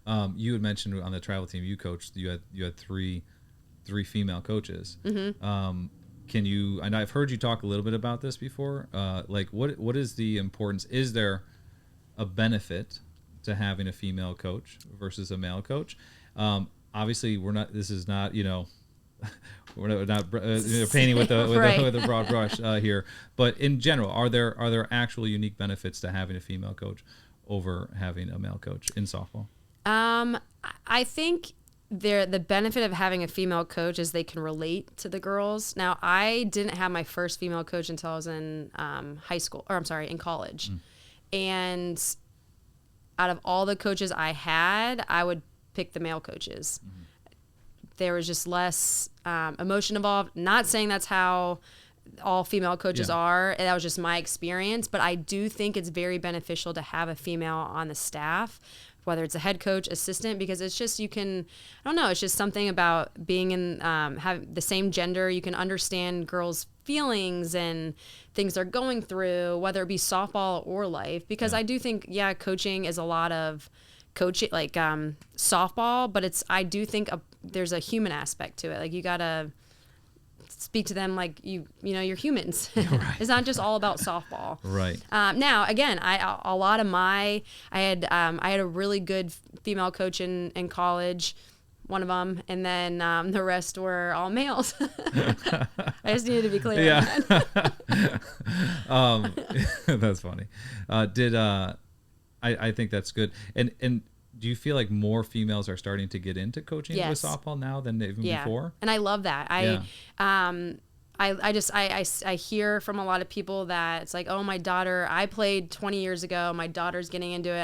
You had mentioned on the travel team you coached, you had three female coaches. Can you? And I've heard you talk a little bit about this before. Like, what is the importance? Is there a benefit to having a female coach versus a male coach? Obviously, we're not. This is not. We're not painting with Right. with a broad brush here. But in general, are there actual unique benefits to having a female coach over having a male coach in softball? I think the benefit of having a female coach is they can relate to the girls. Now, I didn't have my first female coach until I was in high school, or I'm sorry, in college. And out of all the coaches I had, I would pick the male coaches. There was just less emotion involved. Not saying that's how all female coaches are. That was just my experience. But I do think it's very beneficial to have a female on the staff, whether it's a head coach, assistant, because it's just, I don't know, it's just something about being in, have the same gender. You can understand girls' feelings and things they're going through, whether it be softball or life, because I do think, coaching is a lot of coaching, like softball, but I do think there's a human aspect to it. Like, you gotta speak to them like you're humans. Right. It's not just all about softball. Right. Now, again, I had a really good female coach in college, one of them, and then the rest were all males. I just needed to be clear. Yeah. That's funny. I think that's good. And do you feel like more females are starting to get into coaching with softball now than even before? And I love that. I hear from a lot of people that it's like, oh, my daughter, I played 20 years ago. My daughter's getting into it.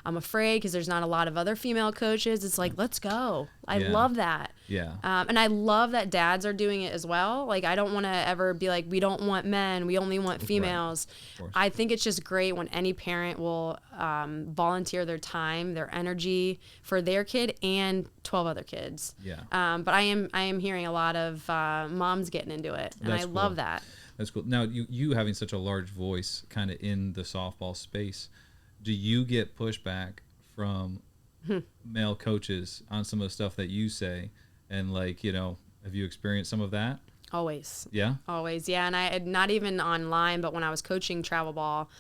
I'm afraid because there's not a lot of other female coaches. It's like, let's go. I love that. Yeah. And I love that dads are doing it as well. Like, I don't want to ever be like, we don't want men, we only want females. Right. I think it's just great when any parent will volunteer their time, their energy for their kid and 12 other kids. Yeah. But I am hearing a lot of moms getting into it, and I love that. That's cool. Now, you having such a large voice kind of in the softball space, do you get pushback from male coaches on some of the stuff that you say? And have you experienced some of that? Always. Yeah? Always, yeah. And I not even online, but when I was coaching travel ball,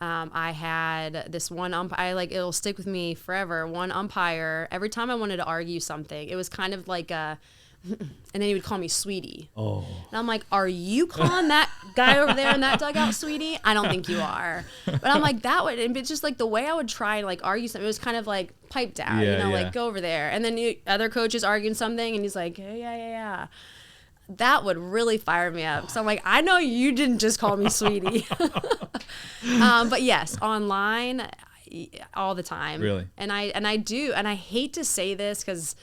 I had this one umpire, it'll stick with me forever. One umpire, every time I wanted to argue something, it was kind of like and then he would call me sweetie. Oh. And I'm like, are you calling that guy over there in that dugout sweetie? I don't think you are. But I'm like, and it's just like the way I would try to argue something, it was kind of like pipe down, like go over there. And then other coaches arguing something and he's like, hey, yeah. That would really fire me up. So I'm like, I know you didn't just call me sweetie. But yes, online all the time. Really? And I do. And I hate to say this because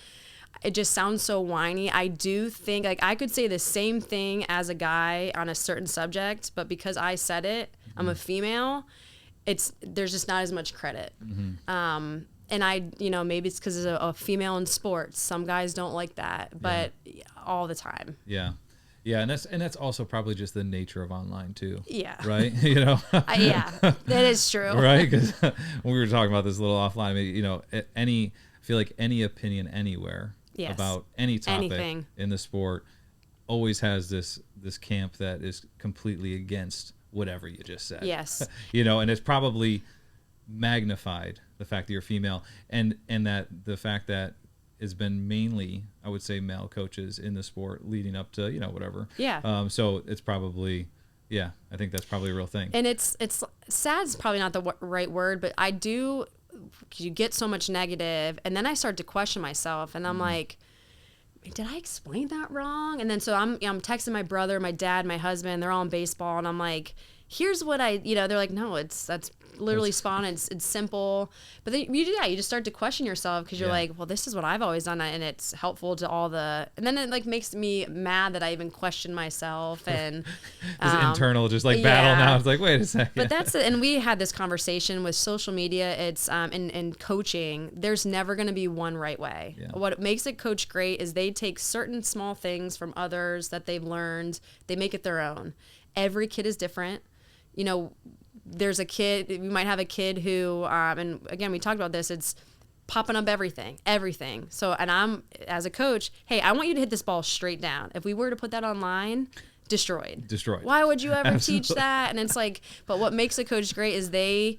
it just sounds so whiny. I do think I could say the same thing as a guy on a certain subject, but because I said it, I'm a female, there's just not as much credit. And maybe it's because it's a female in sports. Some guys don't like that, but all the time. Yeah. Yeah, and that's also probably just the nature of online too. Yeah. Right? Yeah, that is true. Right? Because when we were talking about this a little offline, I feel like any opinion anywhere about any topic in the sport always has this camp that is completely against whatever you just said. Yes. And it's probably magnified the fact that you're female and that the fact that has been mainly, I would say, male coaches in the sport leading up to whatever. Yeah. So it's probably, I think that's probably a real thing. And it's sad is probably not the right word, but I do. You get so much negative, and then I start to question myself, and I'm like, did I explain that wrong? And then so I'm texting my brother, my dad, my husband. They're all in baseball, and I'm like, here's what they're like, no, that's literally spot on. It's simple. But then you just start to question yourself because you're like, well, this is what I've always done, and it's helpful to all the. And then it makes me mad that I even question myself and. It's internal, just battle now. It's like, wait a second. But that's it. And we had this conversation with social media. It's in coaching. There's never going to be one right way. Yeah. What makes a coach great is they take certain small things from others that they've learned. They make it their own. Every kid is different. There's a kid, we might have a kid who, and again, we talked about this, it's popping up everything. So, and I'm, as a coach, hey, I want you to hit this ball straight down. If we were to put that online, destroyed. Why would you ever teach that? And it's like, but what makes a coach great is they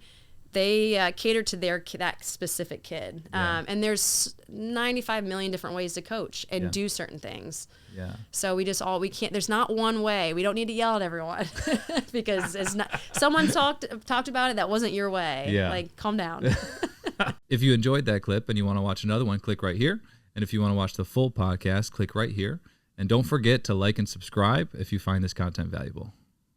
cater to that specific kid. And there's 95 million different ways to coach and do certain things. Yeah. So we can't, there's not one way. We don't need to yell at everyone because it's not, someone talked about it that wasn't your way. Yeah. Like, calm down. If you enjoyed that clip and you want to watch another one, click right here. And if you want to watch the full podcast, click right here. And don't forget to like and subscribe if you find this content valuable.